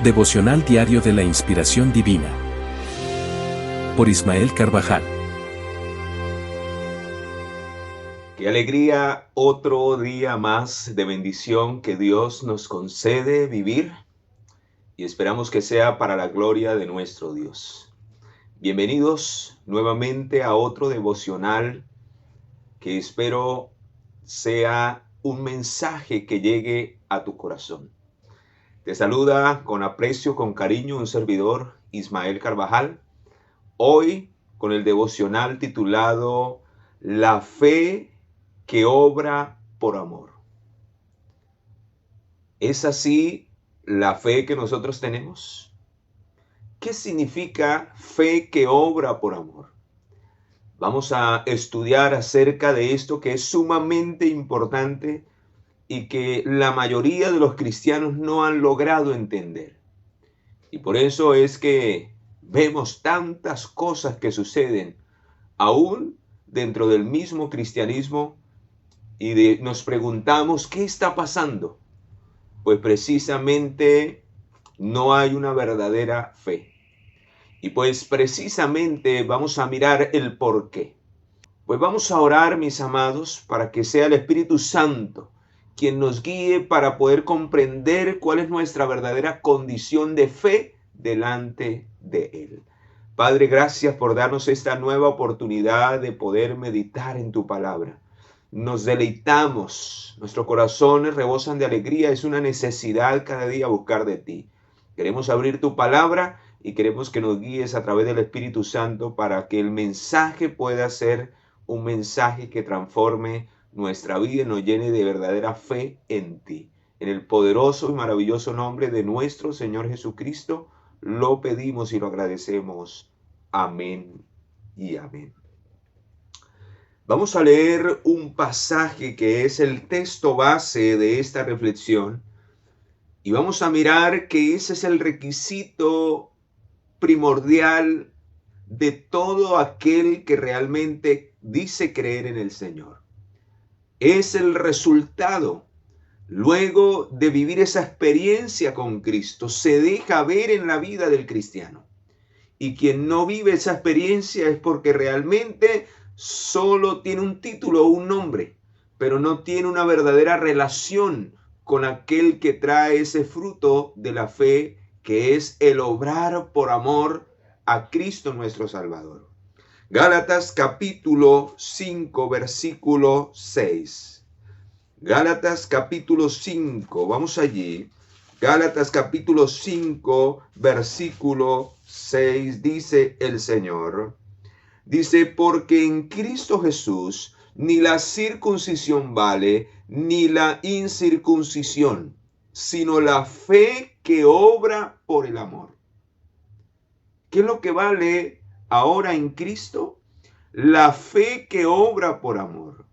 Devocional diario de la inspiración divina. Por Ismael Carvajal. Qué alegría, otro día más de bendición que Dios nos concede vivir y esperamos que sea para la gloria de nuestro Dios. Bienvenidos nuevamente a otro devocional que espero sea un mensaje que llegue a tu corazón. Te saluda con aprecio, con cariño, un servidor, Ismael Carvajal, hoy con el devocional titulado La fe que obra por amor. ¿Es así la fe que nosotros tenemos? ¿Qué significa fe que obra por amor? Vamos a estudiar acerca de esto que es sumamente importante y que la mayoría de los cristianos no han logrado entender. Y por eso es que vemos tantas cosas que suceden aún dentro del mismo cristianismo y nos preguntamos ¿qué está pasando? Pues precisamente no hay una verdadera fe. Y pues precisamente vamos a mirar el por qué. Pues vamos a orar, mis amados, para que sea el Espíritu Santo quien nos guíe para poder comprender cuál es nuestra verdadera condición de fe delante de Él. Padre, gracias por darnos esta nueva oportunidad de poder meditar en tu palabra. Nos deleitamos, nuestros corazones rebosan de alegría, es una necesidad cada día buscar de ti. Queremos abrir tu palabra y queremos que nos guíes a través del Espíritu Santo para que el mensaje pueda ser un mensaje que transforme nuestra vida y nos llene de verdadera fe en ti. En el poderoso y maravilloso nombre de nuestro Señor Jesucristo, lo pedimos y lo agradecemos. Amén y amén. Vamos a leer un pasaje que es el texto base de esta reflexión y vamos a mirar que ese es el requisito primordial de todo aquel que realmente dice creer en el Señor. Es el resultado luego de vivir esa experiencia con Cristo. Se deja ver en la vida del cristiano. Y quien no vive esa experiencia es porque realmente solo tiene un título o un nombre, pero no tiene una verdadera relación con aquel que trae ese fruto de la fe, que es el obrar por amor a Cristo nuestro Salvador. Gálatas capítulo 5, versículo 6. Gálatas capítulo 5, vamos allí. Gálatas capítulo 5, versículo 6, dice el Señor. Dice, porque en Cristo Jesús ni la circuncisión vale, ni la incircuncisión, sino la fe que obra por el amor. ¿Qué es lo que vale ahora en Cristo? La fe que obra por amor.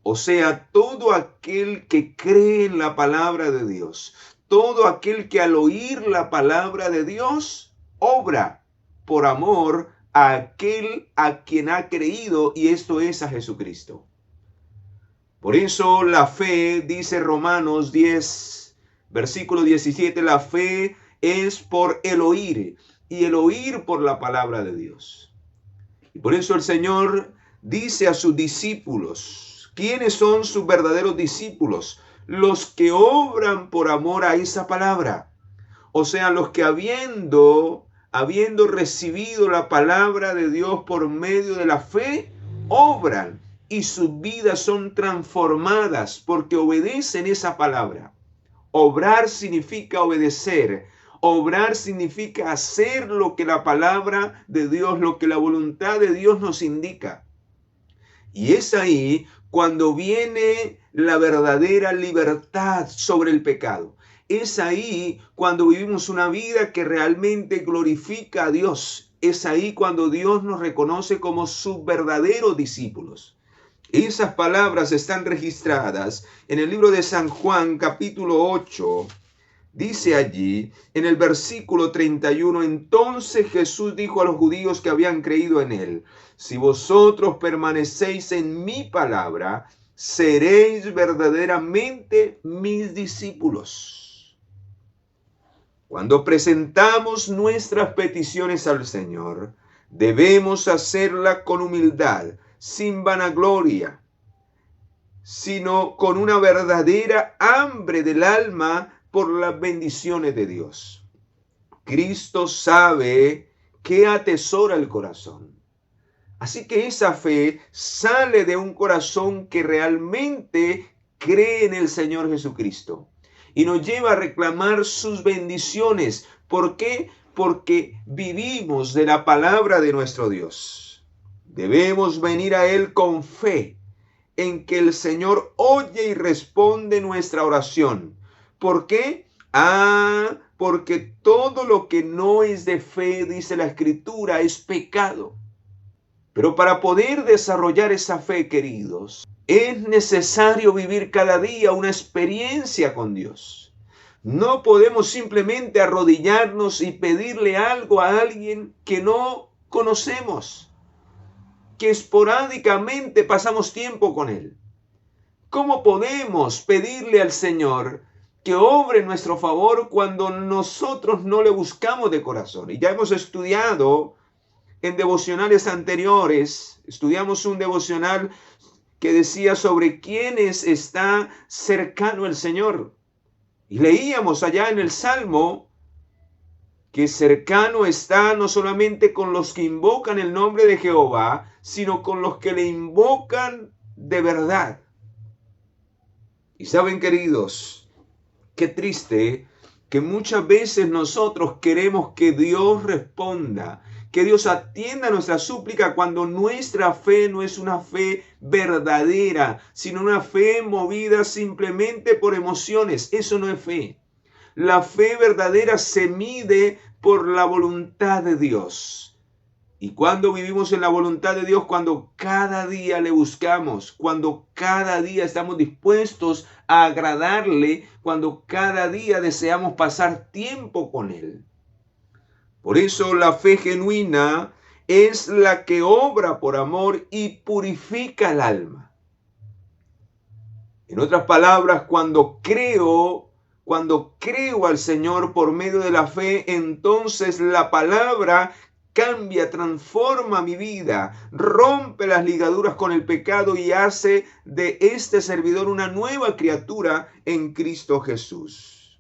O sea, todo aquel que cree en la palabra de Dios, todo aquel que al oír la palabra de Dios, obra por amor a aquel a quien ha creído, y esto es a Jesucristo. Por eso la fe, dice Romanos 10, versículo 17, la fe es por el oír, y el oír por la palabra de Dios. Y por eso el Señor dice a sus discípulos, ¿quiénes son sus verdaderos discípulos? Los que obran por amor a esa palabra. O sea, los que habiendo recibido la palabra de Dios por medio de la fe, obran y sus vidas son transformadas porque obedecen esa palabra. Obrar significa obedecer. Obrar significa hacer lo que la palabra de Dios, lo que la voluntad de Dios nos indica. Y es ahí cuando viene la verdadera libertad sobre el pecado. Es ahí cuando vivimos una vida que realmente glorifica a Dios. Es ahí cuando Dios nos reconoce como sus verdaderos discípulos. Esas palabras están registradas en el libro de San Juan, capítulo 8. Dice allí, en el versículo 31, entonces Jesús dijo a los judíos que habían creído en él, si vosotros permanecéis en mi palabra, seréis verdaderamente mis discípulos. Cuando presentamos nuestras peticiones al Señor, debemos hacerla con humildad, sin vanagloria, sino con una verdadera hambre del alma por las bendiciones de Dios. Cristo sabe qué atesora el corazón. Así que esa fe sale de un corazón que realmente cree en el Señor Jesucristo y nos lleva a reclamar sus bendiciones. ¿Por qué? Porque vivimos de la palabra de nuestro Dios. Debemos venir a Él con fe en que el Señor oye y responde nuestra oración. ¿Por qué? Porque todo lo que no es de fe, dice la Escritura, es pecado. Pero para poder desarrollar esa fe, queridos, es necesario vivir cada día una experiencia con Dios. No podemos simplemente arrodillarnos y pedirle algo a alguien que no conocemos, que esporádicamente pasamos tiempo con Él. ¿Cómo podemos pedirle al Señor que obre en nuestro favor cuando nosotros no le buscamos de corazón? Y ya hemos estudiado en devocionales anteriores, estudiamos un devocional que decía sobre quiénes está cercano el Señor. Y leíamos allá en el Salmo que cercano está no solamente con los que invocan el nombre de Jehová, sino con los que le invocan de verdad. Y saben, queridos, qué triste que muchas veces nosotros queremos que Dios responda, que Dios atienda nuestra súplica cuando nuestra fe no es una fe verdadera, sino una fe movida simplemente por emociones. Eso no es fe. La fe verdadera se mide por la voluntad de Dios. Y cuando vivimos en la voluntad de Dios, cuando cada día le buscamos, cuando cada día estamos dispuestos a agradarle, cuando cada día deseamos pasar tiempo con Él. Por eso la fe genuina es la que obra por amor y purifica el alma. En otras palabras, cuando creo al Señor por medio de la fe, entonces la palabra cambia, transforma mi vida, rompe las ligaduras con el pecado y hace de este servidor una nueva criatura en Cristo Jesús.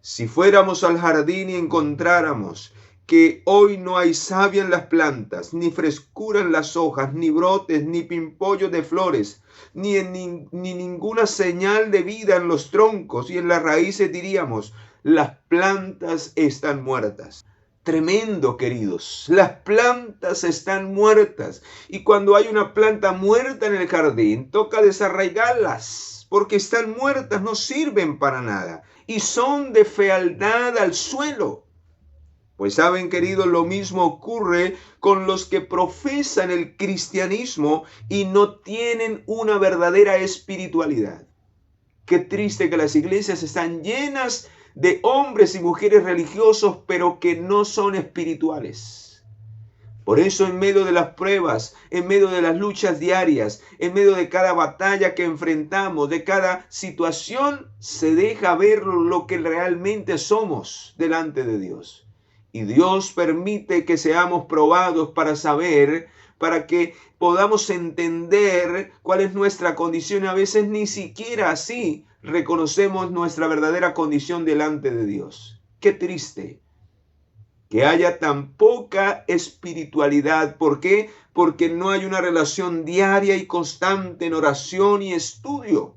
Si fuéramos al jardín y encontráramos que hoy no hay savia en las plantas, ni frescura en las hojas, ni brotes, ni pimpollos de flores, ni ninguna señal de vida en los troncos y en las raíces, diríamos, las plantas están muertas. Tremendo, queridos. Las plantas están muertas. Y cuando hay una planta muerta en el jardín, toca desarraigarlas, porque están muertas, no sirven para nada. Y son de fealdad al suelo. Pues saben, queridos, lo mismo ocurre con los que profesan el cristianismo y no tienen una verdadera espiritualidad. Qué triste que las iglesias están llenas de hombres y mujeres religiosos, pero que no son espirituales. Por eso, en medio de las pruebas, en medio de las luchas diarias, en medio de cada batalla que enfrentamos, de cada situación, se deja ver lo que realmente somos delante de Dios. Y Dios permite que seamos probados para que podamos entender cuál es nuestra condición. A veces ni siquiera así reconocemos nuestra verdadera condición delante de Dios. Qué triste que haya tan poca espiritualidad. ¿Por qué? Porque no hay una relación diaria y constante en oración y estudio.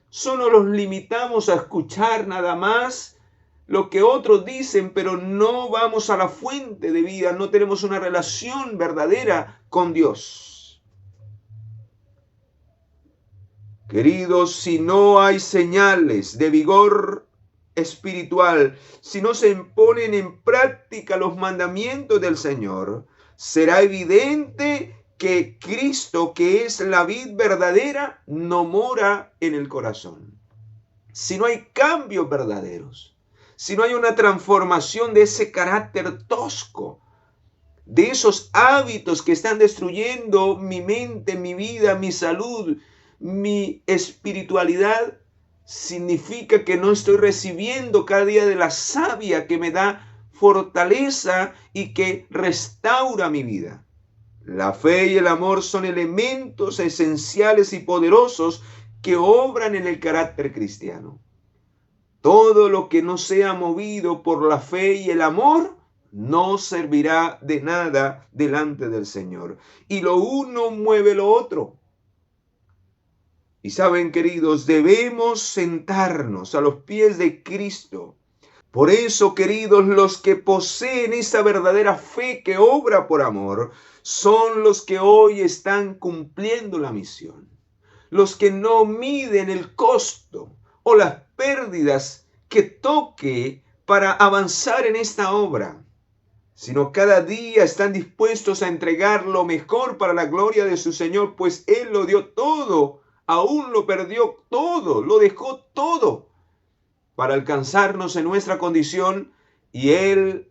Solo los limitamos a escuchar nada más lo que otros dicen, pero no vamos a la fuente de vida, no tenemos una relación verdadera con Dios. Queridos, si no hay señales de vigor espiritual, si no se ponen en práctica los mandamientos del Señor, será evidente que Cristo, que es la vid verdadera, no mora en el corazón. Si no hay cambios verdaderos, si no hay una transformación de ese carácter tosco, de esos hábitos que están destruyendo mi mente, mi vida, mi salud, mi espiritualidad, significa que no estoy recibiendo cada día de la savia que me da fortaleza y que restaura mi vida. La fe y el amor son elementos esenciales y poderosos que obran en el carácter cristiano. Todo lo que no sea movido por la fe y el amor no servirá de nada delante del Señor. Y lo uno mueve lo otro. Y saben, queridos, debemos sentarnos a los pies de Cristo. Por eso, queridos, los que poseen esa verdadera fe que obra por amor, son los que hoy están cumpliendo la misión. Los que no miden el costo o las pérdidas que toque para avanzar en esta obra, sino cada día están dispuestos a entregar lo mejor para la gloria de su Señor, pues Él lo dio todo, aún lo perdió todo, lo dejó todo para alcanzarnos en nuestra condición, y Él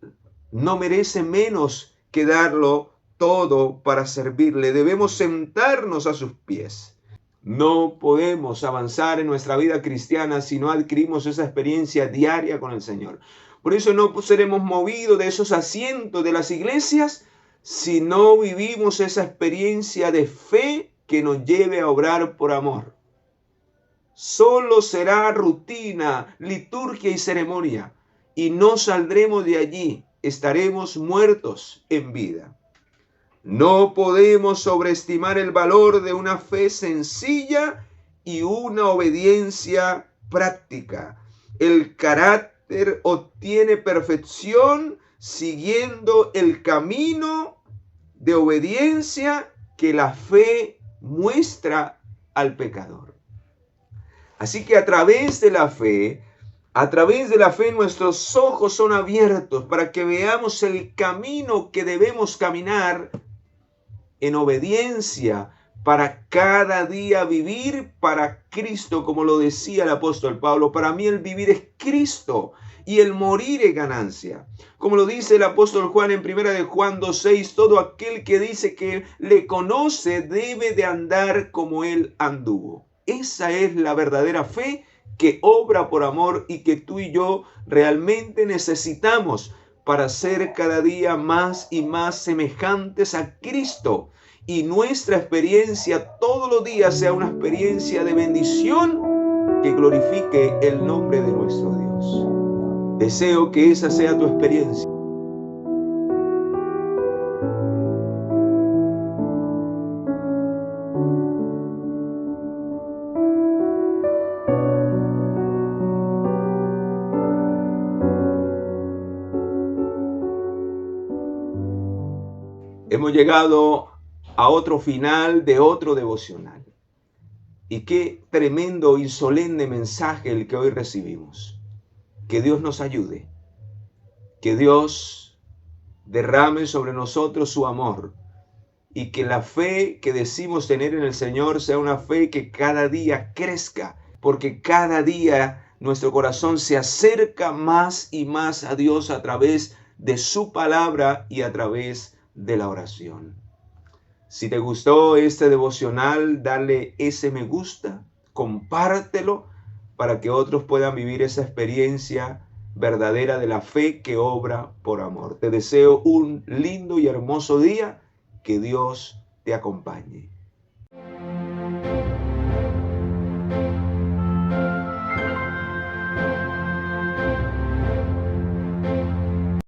no merece menos que darlo todo para servirle. Debemos sentarnos a sus pies. No podemos avanzar en nuestra vida cristiana si no adquirimos esa experiencia diaria con el Señor. Por eso no seremos movidos de esos asientos de las iglesias si no vivimos esa experiencia de fe que nos lleve a obrar por amor. Solo será rutina, liturgia y ceremonia, y no saldremos de allí, estaremos muertos en vida. No podemos sobreestimar el valor de una fe sencilla y una obediencia práctica. El carácter obtiene perfección siguiendo el camino de obediencia que la fe muestra al pecador. Así que a través de la fe nuestros ojos son abiertos para que veamos el camino que debemos caminar en obediencia para cada día vivir para Cristo, como lo decía el apóstol Pablo. Para mí el vivir es Cristo y el morir es ganancia. Como lo dice el apóstol Juan en 1 de Juan 2:6, todo aquel que dice que le conoce debe de andar como él anduvo. Esa es la verdadera fe que obra por amor y que tú y yo realmente necesitamos para ser cada día más y más semejantes a Cristo. Y nuestra experiencia todos los días sea una experiencia de bendición que glorifique el nombre de nuestro Dios. Deseo que esa sea tu experiencia. Hemos llegado a otro final de otro devocional. Y qué tremendo y solemne mensaje el que hoy recibimos. Que Dios nos ayude. Que Dios derrame sobre nosotros su amor. Y que la fe que decimos tener en el Señor sea una fe que cada día crezca. Porque cada día nuestro corazón se acerca más y más a Dios a través de su palabra y a través de la oración. Si te gustó este devocional, dale ese me gusta, compártelo para que otros puedan vivir esa experiencia verdadera de la fe que obra por amor. Te deseo un lindo y hermoso día. Que Dios te acompañe.